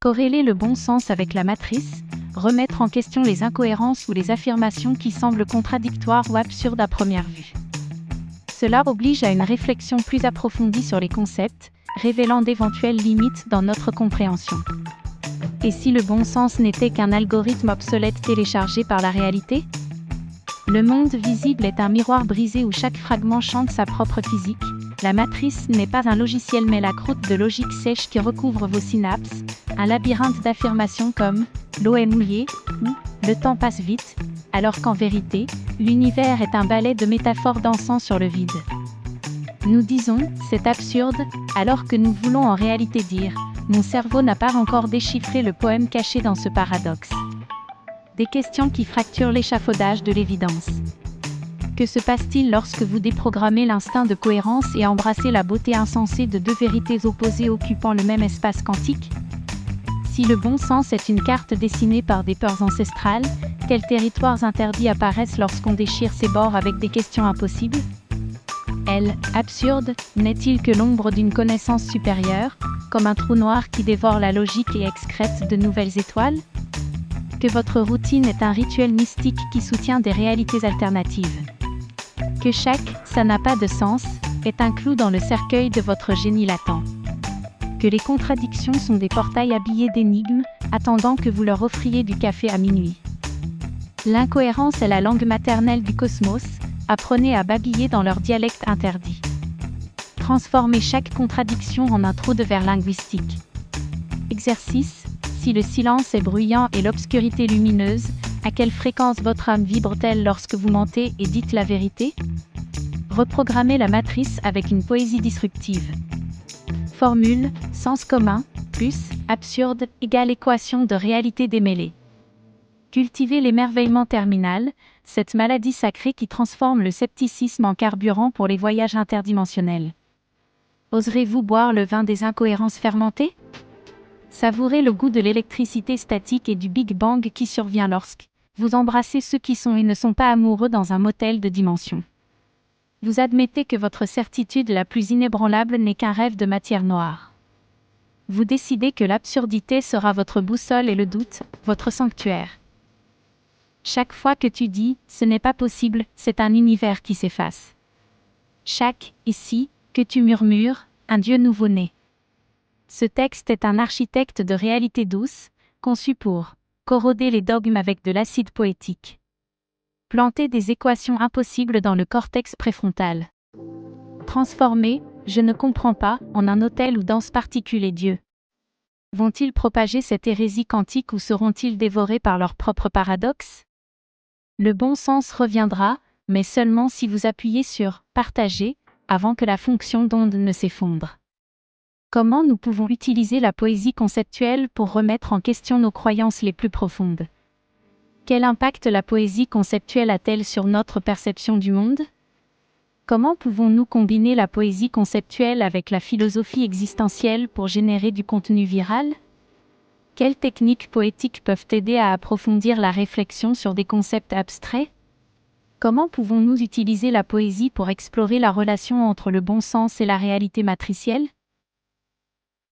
Corréler le bon sens avec la matrice, remettre en question les incohérences ou les affirmations qui semblent contradictoires ou absurdes à première vue. Cela oblige à une réflexion plus approfondie sur les concepts, révélant d'éventuelles limites dans notre compréhension. Et si le bon sens n'était qu'un algorithme obsolète téléchargé par la réalité ? Le monde visible est un miroir brisé où chaque fragment chante sa propre physique. La matrice n'est pas un logiciel mais la croûte de logique sèche qui recouvre vos synapses, un labyrinthe d'affirmations comme « l'eau est mouillée » ou « le temps passe vite », alors qu'en vérité, l'univers est un ballet de métaphores dansant sur le vide. Nous disons « c'est absurde », alors que nous voulons en réalité dire « mon cerveau n'a pas encore déchiffré le poème caché dans ce paradoxe ». Des questions qui fracturent l'échafaudage de l'évidence. Que se passe-t-il lorsque vous déprogrammez l'instinct de cohérence et embrassez la beauté insensée de deux vérités opposées occupant le même espace quantique ? Si le bon sens est une carte dessinée par des peurs ancestrales, quels territoires interdits apparaissent lorsqu'on déchire ses bords avec des questions impossibles ? Absurde, n'est-il que l'ombre d'une connaissance supérieure, comme un trou noir qui dévore la logique et excrète de nouvelles étoiles ? Que votre routine est un rituel mystique qui soutient des réalités alternatives. Que chaque « ça n'a pas de sens » est un clou dans le cercueil de votre génie latent. Que les contradictions sont des portails habillés d'énigmes, attendant que vous leur offriez du café à minuit. L'incohérence est la langue maternelle du cosmos, apprenez à babiller dans leur dialecte interdit. Transformez chaque contradiction en un trou de verre linguistique. Exercice. Si le silence est bruyant et l'obscurité lumineuse, à quelle fréquence votre âme vibre-t-elle lorsque vous mentez et dites la vérité ? Reprogrammez la matrice avec une poésie disruptive. Formule, sens commun, plus, absurde, égale équation de réalité démêlée. Cultivez l'émerveillement terminal, cette maladie sacrée qui transforme le scepticisme en carburant pour les voyages interdimensionnels. Oserez-vous boire le vin des incohérences fermentées ? Savourez le goût de l'électricité statique et du Big Bang qui survient lorsque vous embrassez ceux qui sont et ne sont pas amoureux dans un motel de dimension. Vous admettez que votre certitude la plus inébranlable n'est qu'un rêve de matière noire. Vous décidez que l'absurdité sera votre boussole et le doute, votre sanctuaire. Chaque fois que tu dis « ce n'est pas possible », c'est un univers qui s'efface. Chaque « ici » que tu murmures, un Dieu nouveau-né. Ce texte est un architecte de réalité douce, conçu pour corroder les dogmes avec de l'acide poétique. Planter des équations impossibles dans le cortex préfrontal. Transformer « je ne comprends pas » en un hôtel où dansent particules et Dieu. Vont-ils propager cette hérésie quantique ou seront-ils dévorés par leur propre paradoxe ? Le bon sens reviendra, mais seulement si vous appuyez sur « partager » avant que la fonction d'onde ne s'effondre. Comment nous pouvons utiliser la poésie conceptuelle pour remettre en question nos croyances les plus profondes ? Quel impact la poésie conceptuelle a-t-elle sur notre perception du monde ? Comment pouvons-nous combiner la poésie conceptuelle avec la philosophie existentielle pour générer du contenu viral ? Quelles techniques poétiques peuvent aider à approfondir la réflexion sur des concepts abstraits ? Comment pouvons-nous utiliser la poésie pour explorer la relation entre le bon sens et la réalité matricielle ?